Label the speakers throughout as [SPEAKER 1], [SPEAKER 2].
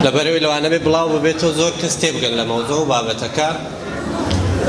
[SPEAKER 1] لەبەرەوەی لەوانە بێ بڵاو ببێتەوە زۆر کەس تێبگەن لە مەوزوع و بابەتەکە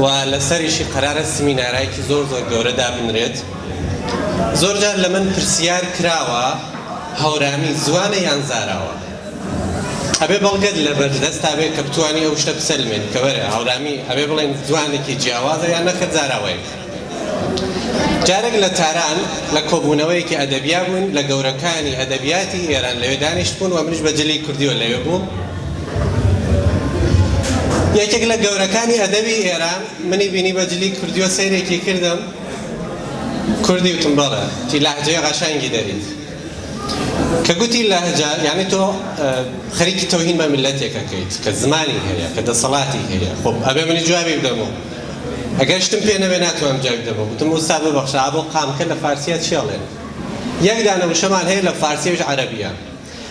[SPEAKER 1] و لەسەریشی قەرارە سمینارایەکی زۆر گەورە دابنرێت. زۆر جار لە من پرسیار کراوە هەورامی زوانە یان زاراوە. ئەبێ بەڵگەت لە بەردەستا بێت کە بتوانی ئەو شتە بسەلمێن کە وەرە هەورامی ئەبێ بڵێن جوانێکی جیاوازە یان نەخەت زاراوەیە. جارێک لە تاران لە کۆبوونەوەیەکی ئەدەبیا بوون لە گەورەکانی ئەدەبیاتی ئێران لەوێ دانیشت بوون و منیش بەجلی کوردیوە لەوێ بووم. یەکێک لە گەورەکانی ئەدەبی ئێران منی بینی بەجلی کوردیوە سەیرێکی کردم، کوردی وتم بەڵێ تی لەهجەیە قەشەنگی دەریت کە گوتی لەهجە یعنی تۆ خەریکی تەوهین بە میلەتێکەکەیت کە زمانی هەیە کە دەسەڵاتی هەیە. خۆ ئەبێ منی جوابی بدەمەوە، ئەگەر شتم پێ نەبێ ناتوانم جواب بدەمەوە. گوتم ئوستا ببەخشە ئابۆ قامکە لە فارسیە چێڵێن یەک دانە وشەمان هەیە لە فارسیەویش عەرەبیە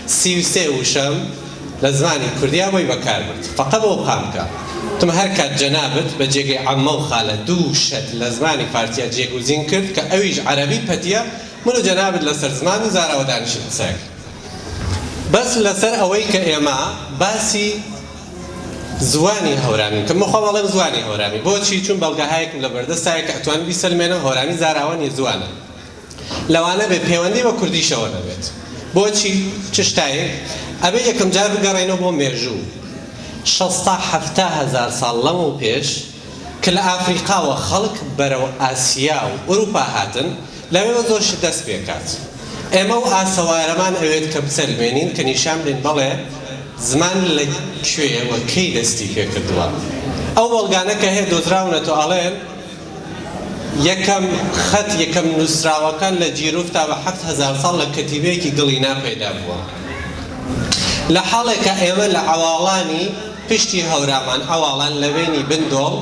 [SPEAKER 1] 33 وشەم لە زمانی کوردیا بۆی بەکار برد فەقە بۆ قامکە. تم هەر کات جەنابەت بە جێگەی عەممە و خالە دوو شت لە زمانی فارسیە جێگوزین کرد کە ئەویش عەرەبی پەتیە من و جەنابەت لەسەر زمانی زاراوە دانیشت قسەیەک. بەس لەسەر ئەوەی کە ئێمە باسی زوانی هەورامی کە مخۆ بەڵێم زوانی هەورامی بۆچی چون بەڵگەهایەکم لە بەردەستایە کە ئەتوانم بیسەلمێنە هەورامی زاراوە نیە زوانە لەوانە بێ پەیوەندی بە کوردیشەوە نەبێت. بۆچی چ شتایەک ئەبێ یەکەم جار بگەڕێنەوە بۆ مێژوو 60-70 هەزار ساڵ لەمە و پێش کە لە ئافریقاوە خەڵک بەرەو ئاسیا و ئوروپا هاتن لەوێوە زۆر شت دەست پێکات. ئێمە و ئاسەوارەمان ئەوێت کە بسەلمێنین کە نیشان بدەین بەڵێ زمان لە کوێیەوە کەی دەستی پێ کردووە. ئەو بەڵگانە کە هەیە دۆزراونەتەوە ئەڵێن یەکەم خەت یەکەم نووسراوەکان لە جیرۆف تا بە 7000 ساڵ لە کەتیبەیەکی گڵینا پەیدا بووە. لە حاڵێکە ئێمە لە عەواڵانی پشتی هەورامان عەواڵان لەوێنی بندۆڵ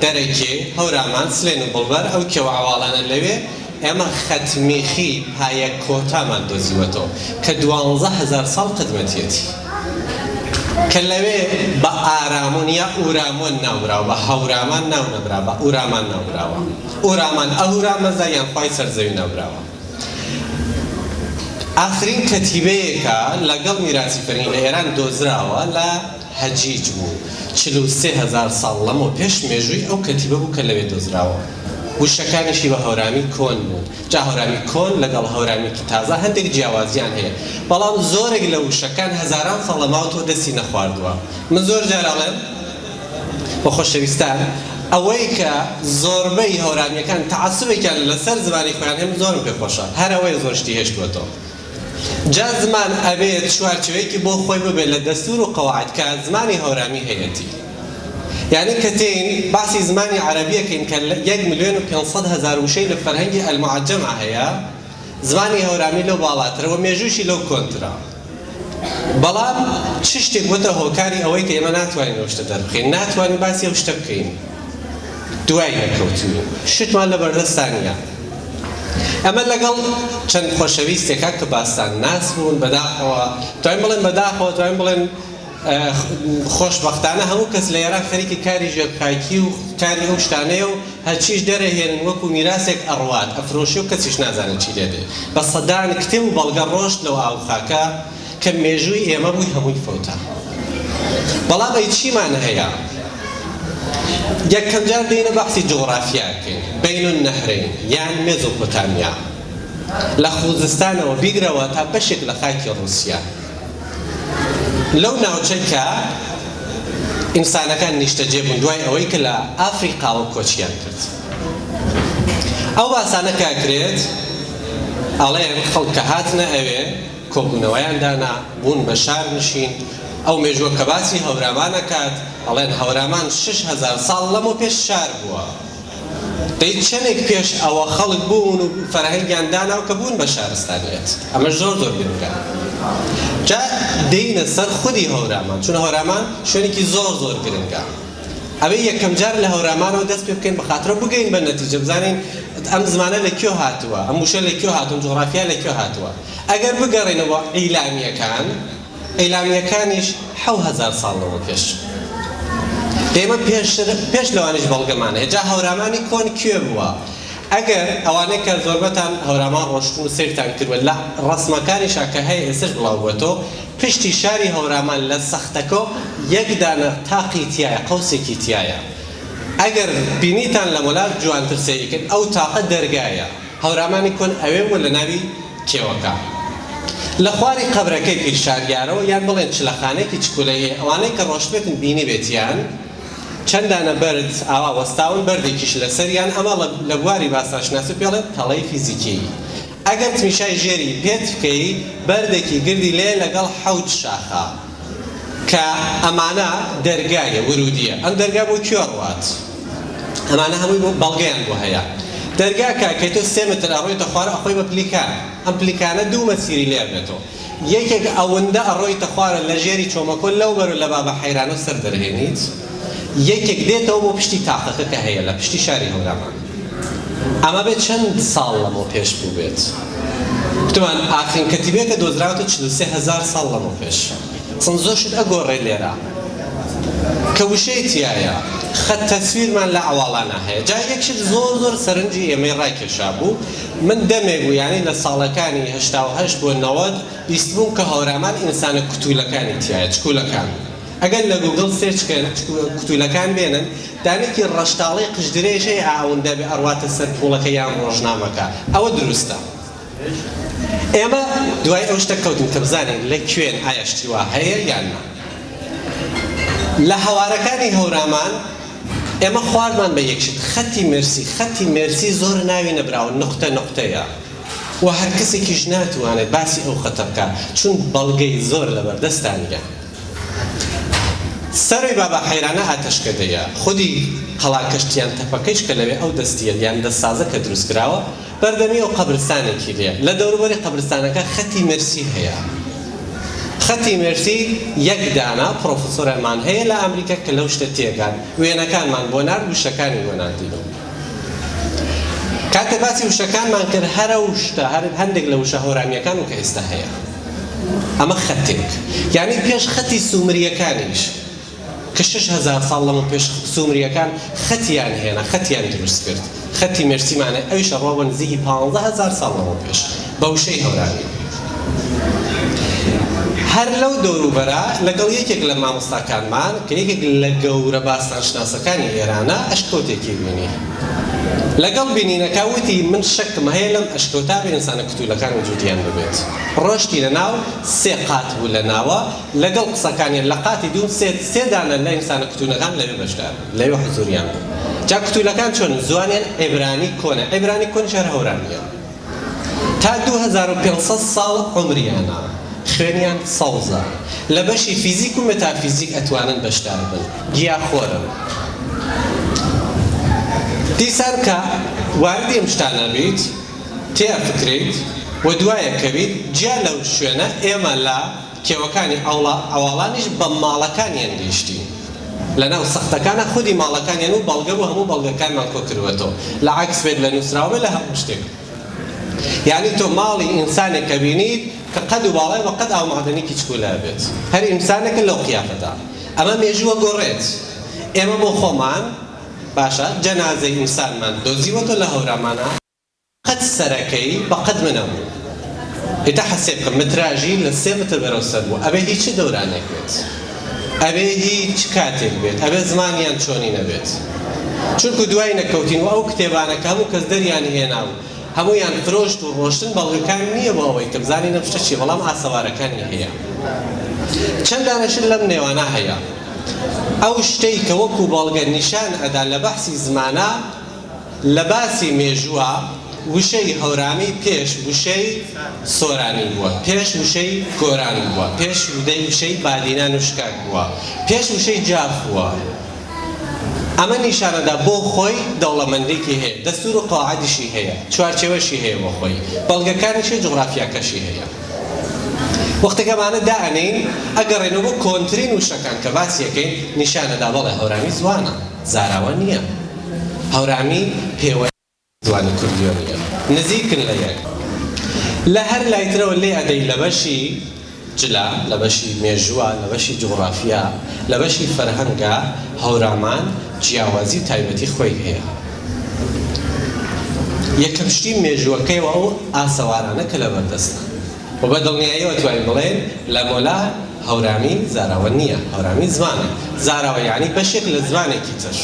[SPEAKER 1] دەرەکێ هەورامان سلێن و بڵبەر ئەو کێوە عەواڵانە لەوێ ئێمە خەتمیخی پایە کۆتامان دۆزیوەتەوە کە 12000 ساڵ قدمەتیەتی کە لەوێ بە ئارامون یا ئورامۆن ناوراوە بە هەورامان ناونەبرا بە ئورامان ناوراوە. ئورامان ئەهورامەزە یان خوای سەرزەوی ناوراوە. ئاخرین کەتیبەیەکە لەگەڵ میراسی فەرهەنگی لە ئێران دۆزراوە لە هەجیج بوو 43000 ساڵ لەمەوە پێش مێژووی ئەو کەتیبە بوو کە لەوێ دۆزراوە. وشەکانیشی بە هەورامی کۆن بوو. جا هەورامی کۆن لەگەڵ هەورامێکی تازە هەندێک جیاوازیان هەیە بەڵام زۆرێک لە وشەکان هەزاران ساڵ لەماوەتەوە دەستی نەخواردووە. من زۆر جار ئەڵێم بە خۆشەویستان ئەوەی کە زۆربەی هەورامیەکان تەعەسسوبێکیان لەسەر زمانی خۆیان هەم زۆرم پێخۆشە هەر ئەوەیە زۆر شتی هێشتووەتەوە. جا زمان ئەبێت چوارچێوەیەکی بۆ خۆی ببێت لە دەستور و قەواعید کە زمانی هەورامی هەیەتی. یعنی کە تێین باسی زمانی عەرەبیەکەین کە 1,500,000 وشەی لە فەرهەنگی ئەلموعەجەمە هەیە زمانی هەورامی لەو باڵاترەوە مێژووشی لەو کۆنترا. بەڵام چ شتێک بۆتە هۆکاری ئەوەی کە ئێمە ناتوانین ئەو شتە دەربخەین ناتوانین باسی ئەو شتە بکەین دوای نەکەوتوین شتمان لە بەردەستان نیە. ئەمە لەگەڵ چەند خۆشەویستێکە کە باستان ناس بوون بەداخەوە توانین بڵێن بەداخەوە توانین بڵێن خۆشبەختانە هەموو کەس لە ئێران خەریکی کاری ژێرخاکی و کاری ئەو شتانەیە و هەرچیش دەرەهێنن وەکو میراسێک ئەڕوات ئەفرۆشی و کەسیش نازانێت چی لێ دێ بە سەدان کتێب و بەڵگە ڕۆشت لەو ئاوخاکە کە مێژووی ئێمە بووی هەمووی فەوتە. بەڵام ئەی چیمان هەیە؟ یەکەم جار دێنە بەحسی جوغرافیاکەین بین النەهرین یان مێزۆپۆتامیا لە خوزستانەوە بیگرەوە تا بەشێک لە خاکی ڕووسیا لەو ناوچەکە ئینسانەکان نیشتەجێ بوون دوای ئەوەی کە لە ئافریقاوە کۆچیان کرد. ئەو باسانە کاکرێت ئەڵێن خەڵک کە هاتنە ئەوێ کۆبوونەوەیان دانا بوون بە شار نشین ئەو مێژووە کە باسی هەورامان کات ئەڵێن هەورامان 6,000 ساڵ لەمەوە پێش شار بووە. دەی چەندێک پێش ئەوە خەڵک بوون و فەرهەنگیان داناو کە بوون بە شارستانیەت ئەمە زۆر گرنگە. جا دێنە سەر خودی هەورامان چون هەورامان شوێنێکی زۆر گرنگە. ئەبێ یەکەم جار لە هەورامانەوە دەست پێ بکەین بەخاترە بگەین بە نەتیجە بزانین ئەم زمانە لەکوێ هاتووە ئەم وشە لەکوێ هاتووە جوغرافیا لەکوێ هاتووە. ئەگەر بگەڕێنەوە ئەیلامیەکانیش 7,000 ساڵ لەوە پێش ئێمە پێش لەوانش بەڵگەمانە جا هەورامانی کۆن کوێ بووە؟ ئەگەر ئەوانەی کە زۆربەتان هەورامان ڕۆشتون و سیرتان کردووە لە ڕسمەکانیشا کە هەیە ئێستش بڵاو بووەتەوە پشتی شاری هەورامان لە سەختەکە یەک دانە تاقی تایە قەوسێکی تایە ئەگەر بینیتان لە مۆلار جوانتر سەیرکرد ئەو تاقە دەرگایە هەورامانی کۆن ئەوێ بووە لە ناوی کێوەکە لە خواری قەبرەکەی پیرشاریارەوە یان بڵێن چلەخانەیەکی چکولەی هەیە ئەوانەی کە ڕۆشتبێتن بینی بێتیان چەندانە بەرد ئاوا وەستاون بەردێکیش لەسەریان ئەمە لە بواری باساشناسی پێڵێن تەڵەی فیزیکی ئەگەر تمیشای ژێری پێت بکەی بەردێکی گردی لێ لەگەڵ حەوت شاخە کە ئەمانە دەرگایە ورودیە ئەم دەرگا بۆ کوێ ڕوات ئەمانە هەمووی بۆ بەڵگەیان بۆ هەیە دەرگا کە تۆ 3 متر ئەڕۆیتە خوارە ئەخۆی بە پلیکان ئەم پلیکانە 2 مەسیری لێ بێتەوە یەکێک ئەوەندە ئەڕۆیتە خوارە لە ژێری چۆمەکۆ لەو بەر لە بابە حەیرانە سەر دەرهێنیت یەکێک دێتەوە بۆ پشتی تاقەکە کە هەیە لە پشتی شاری هەورامان ئەمە بێت چەند ساڵ لەمەوە پێش بوو بێت بتوان ئاخرین کەتیبەیە کە دۆزراوەتە 43,000 ساڵ لەمەوە پێش چەند زۆرشت ئەگۆڕێ لێرە کە وشەی تایە خەت تەسویرمان لە ئەواڵانە هەیە جا یەکشت زۆر سەرنجی ئێمەی ڕایکێشا بوو من دەمێک بوو یعنی لە ساڵەکانی 88 بۆ 90 بیستبووم کە هەورامان ئینسانە کتوولەکانی تایە چکولەکان ئەگەر لە گوگڵ سێرچکەن کتوولەکان بێنن دانێکی ڕەشتاڵی قژدرێژ هەیە ئاوەندە بێ ئەڕواتە سەر پوڵەکە یان ڕۆژنامەکە ئەوە دروستە ئێمە دوای ئەو شتە کەوتین کە بزانین لە کوێن ئایا شتی وا هەیە یان نا لە هەوارەکانی هەورامان ئێمە خواردمان بە یەکشت خەتی مێرسی زۆر ناوی نەبراوە نقطەیە و هەر کەسێکیش ناتوانێت باسی ئەو خەتە بکە چون بەڵگەی زۆر لەبەردەستانیە سەروی بابا حەیرانە ئاتەشکەدەیە خودی قەڵاکەشتیان تەپەکەیش کە لەوێ ئەو دەستیە یان دەستسازە کە دروست کراوە بەردەمی ئەو قەبرستانێکی لێ لە دەوروبەری قەبرستانەکە خەتی مێرسی هەیە خەتی مێرسی یەک دانا پرۆفسۆرەمان هەیە لە ئەمریکا کە لەو شتە تێگان وێنەکانمان بۆ نارد وشەکانی بۆ ناردینەوە کاتە باسی وشەکانمان کرد هەرە وشتە هەندێک لە وشە هەورامیەکان و کە ئێستا هەیە ئەمە خەتێک یعنی پێش خەتی سومریەکانیش کە 6,000 ساڵ لەمە پێش سومریەکان خەتیان هێنا خەتیان دروست کرد خەتی مێرسیمانە ئەویش ڕۆوە نزیکی 15,000 ساڵ لەمە پێش بە وشەی هەورامی هەر لەو دەوروبەرە لەگەڵ یەکێک لە مامۆستاکانمان کە یەکێک لە گەورە باستانشناسەکانی ئێرانە ئەشکەوتێکی بینی لەگەڵ بینینەکە وتی من شەکم هەیە لەم ئەشکەوتا بێ ئینسانە کتوولەکان وجودیان ببێت ڕۆشتی لە ناو 3 قات بوو لە ناوە لەگەڵ قسەکانی لە قاتی دوو 3 دانە لە ئینسانە کتوولەکان لەوێ بەشدار لەوێ حزوریان بوو جا کتوولەکان چۆن زوانیان عیبرانی کۆنە عیبرانی کۆن شار هەورانیە تا 2500 ساڵ عمریانە خوێنیان سەوزە لە بەشی فیزیک و مێتافیزیک ئەتوانن بەشدار بن گیاخۆرن دیسان کە واردی ئەم شتانە بیت تێیا فکریت و دوایە کەویت جیا لەو شوێنە ئێمە لە کێوەکانی ئەواڵانیش بە ماڵەکانیان گەیشتین لەناو سەختەکانە خودی ماڵەکانیان و بەڵگە بوو هەموو بەڵگەکانمان کۆ کردوەتەوە لە عەکس بێت لە نووسراوە لە هەموو شتێک یعنی تۆ ماڵی ئینسانێک کە بینیت کە قەد و باڵای بە قەد ئاو مادەنێکی چکولا بێت هەر ئینسانێکە لەو قیافەدا ئەمە مێژووە گۆڕێت ئێمە بۆ خۆمان باشە جەنازەی ئینسانمان دۆزیوەتە لە هەورامانە قەد سەرەکەی بە قەد منە بوو ئێتا حەسێب بکە متراژی لە 3 متر بەرەو سەر بوو ئەبێ هیچ دەورانێک بێت ئەبێ هیچ کاتێک بێت ئەبێ زمانیان چۆنی نەبێت چونکو دوای نەکەوتین و ئەو کتێبانەکە هەموو کەس دەریان هێنا و هەموویان فرۆشت و ڕۆشتن بەڵگەکان نییە بۆ ئەوەی کە بزانین ئەم شتە چی بەڵام ئاسەوارەکانی هەیە چەندانەشت لەم نێوانە هەیە ئەو شتەی کە وەکو بەڵگە نیشان ئەدا لە بەحسی زمانە لە باسی مێژووە وشەی هەورامی پێش وشەی سۆرانی بووە پێش وشەی گۆران بووە پێش وشەی بادینان و شکاک بووە پێش وشەی جاف بووە ئەمە نیشانەدا بۆ خۆی دەوڵەمەندێکی هەیە دەستور و قەواعیدیشی هەیە چوارچێوەشی هەیە بۆ خۆی بەڵگەکانیشی جوغرافیاکەشی هەیە وەختەکەمانە دائەنین ئەگەڕێنەوە بۆ کۆنترین وشەکان کە باسیەکەین نیشانەدا بەڵێ هەورامی زوانە زاراوە نییە هەورامی پێوە زوانی کوردیۆ نییە نزیکن لە یەک لە هەر لایترەوە لێ ئەدەی لە بەشی جلا لە بەشی مێژووە لە بەشی جوغرافیا لە بەشی فەرهەنگە هەورامان جیاوازی تایبەتی خۆی هەیە یەکەم شتی مێژووەکەیەوە ئەو ئاسەوارانە کە لە بەردەستە و بە دڵنیاییەوە توانین بڵێن لە مۆلا هەورامی زاراوە نییە، هەورامی زمانە. زاراوە یعنی بەشێک لە زمانێکی تر،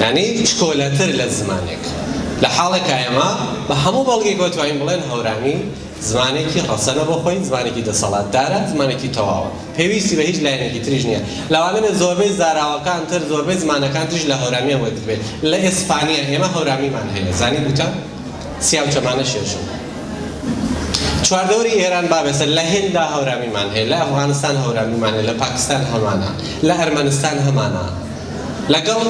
[SPEAKER 1] یعنی چکۆلەتر لە زمانێک. لە حاڵێکە ئێمە بە هەموو بەڵگێکەوە توانین بڵێن هەورامی زمانێکی ڕەسەنە بۆ خۆی، زمانێکی دەسەڵاتدارە، زمانێکی تەواوە، پێویستی بە هیچ لایەنێکی تریش نییە. لەوانەیە زۆربەی زاراوەکان تر، زۆربەی زمانەکان تریش لە هەورامیان وەرگرت. لە ئێسپانیا ئێمە هەورامیمان هەیە، زانی بوتە سیا و چەمانە شێژم. چواردەوری ئێران بابێسە، لە هێندا هەورامیمان هەیە، لە ئەفغانستان هەورامیمان هەیە، لە پاکستان هەمانە، لە ئەرمەنستان هەمانە. لەگەڵ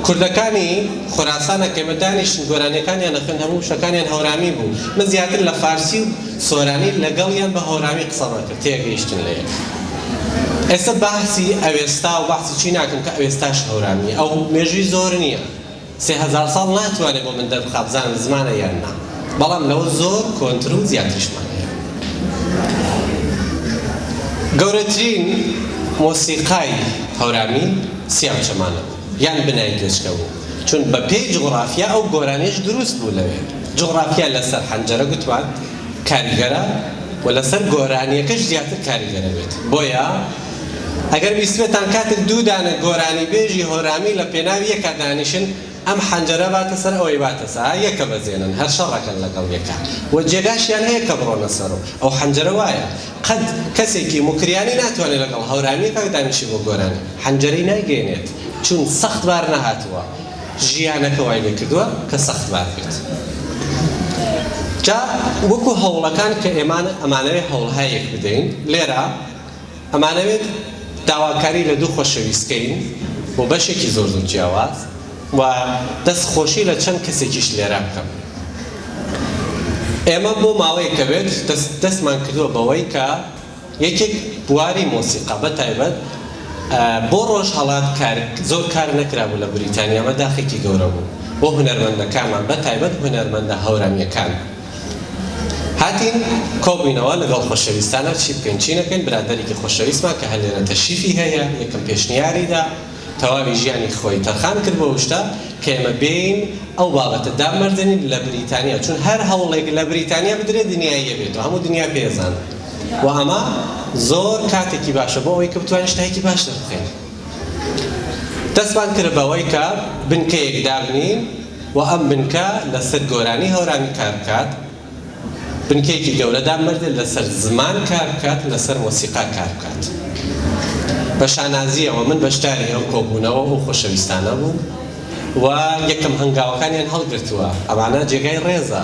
[SPEAKER 1] کوردەکانی خوراسانە کە ئێمە دانیشتن گۆرانیەکانیان نەخوێن، هەموو شتەکانیان هەورامی بوو. من زیاتر لە فارسی و سۆرانی لەگەڵیان بە هەورامی قسەمان کرد، تێگەیشتن لێ. ئێستا بەحسی ئەوێستا و بەحسی چی ناکەم کە ئەوێستاش هەورامیە، ئەو مێژووی زۆر نییە، 3000 ساڵ ناتوانێت بۆ من دەربخا بزانم زمانە یان نا، بەڵام لەوە زۆر کۆنتر و زیاتریشمان هەیە. گەورەترین مۆسیقای هەورامی سیا و چەمانە یان بنای گەشتە بوو، چون بە پێی جغرافیا ئەو گۆرانیش دروست بوو لەوێ. جغرافیا لەسەر حەنجەرە گوتوان کاریگەرە و لەسەر گۆرانیەکەش زیاتر کاریگەرە بێت. بۆیە ئەگەر بیستێتان کاتێک دوو دانە گۆرانی بێژی هەورامی لە پێناوی یەکە دانیشن، ئەم حەنجەرە باتە سەر ئەوەی باتە سەر، یەکە بەزێنن، هەر شەڕەکەن لەگەڵ یەکە و جێگاشیان هەیە کە بڕۆنە سەر و ئەو حەنجەرە وایە. قەت کەسێکی مکریانی ناتوانێت لەگەڵ هەورامیەکە دانیشی بۆ گۆرانی، حەنجەرەی ناگەێنێت چون سەختبار نەهاتووە، ژیانەکە وای لێ کردووە کە سەختبار بێت. جا وەکو هەوڵەکان کە ئەمانەوێت هەوڵهایەک بدەین، لێرە ئەمانەوێت داواکاری لە دوو خۆشەویستکەین بۆ بەشێکی زۆر زۆر جیاواز و دەستخۆشی لە چەند کەسێکیش لێرە بکەم. ئێمە بۆ ماوەیە کە بێت دەستمان کردووە بەوەی کە یەکێک بواری مۆسیقا بەتایبەت بۆ ڕۆژهەڵات زۆر کار نەکرابوو لە بریتانیا، ئەمە داخێکی گەورە بوو بۆ هونەرمەندەکانمان، بەتایبەت هونەرمەندە هەورامیەکان. هاتین کۆبووینەوە لەگەڵ خۆشەویستانە چی بکەین، چی نەکەین. برادەرێکی خۆشەویستمان کە هەر لێرە تەشریفی هەیە یەکەم پێشنیاریدا تەواوی ژیانی خۆی تەرخان کرد بۆ شتە کە ئێمە بین ئەو بابەتە دامەرزێنین لە بریتانیا، چون هەر هەوڵێک لە بریتانیا بدرێت دنیاییە بێتەوە، هەموو دنیا پێزان و ئەمە زۆر کاتێکی باشە بۆ ئەوەی کە بتوانین شتێکی باش دەبخێن. دەستمان کرد بەوەی کە بنکەیەک دابنین و ئەم بنکە لەسەر گۆرانی هەورامی کار بکات، بنکەیەکی گەورە دامەردێت لەسەر زمان کار بکات، لەسەر مۆسیقا کار بکات. بە شانازیەوە من بەشداری ئەو کۆبوونەوە و خۆشەویستانە بووم و یەکەم هەنگاوەکانیان هەڵگرتووە. ئەمانە جێگای ڕێزە،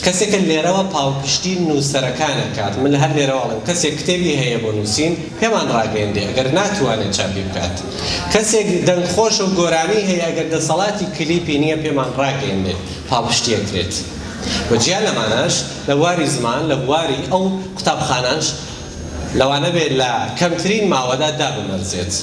[SPEAKER 1] کەسێکە لێرەوە پاڵپشتی نووسەرەکانە کات. من لە هەر لێرەوەڵم کەسێک کتێبی هەیە بۆ نووسین پێمان ڕاگەیەندێ ئەگەر ناتوانێت چاپی بکات، کەسێک دەنگخۆش و گۆرانی هەیە ئەگەر دەسەڵاتی کلیپی نییە پێمان ڕاگەیەندێت پاڵپشتیەکرێت. و جیان لەمانەش لە بواری زمان، لە بواری ئەو قوتابخانەش لەوانە بێت لە کەمترین ماوەدا دابمەرزێت.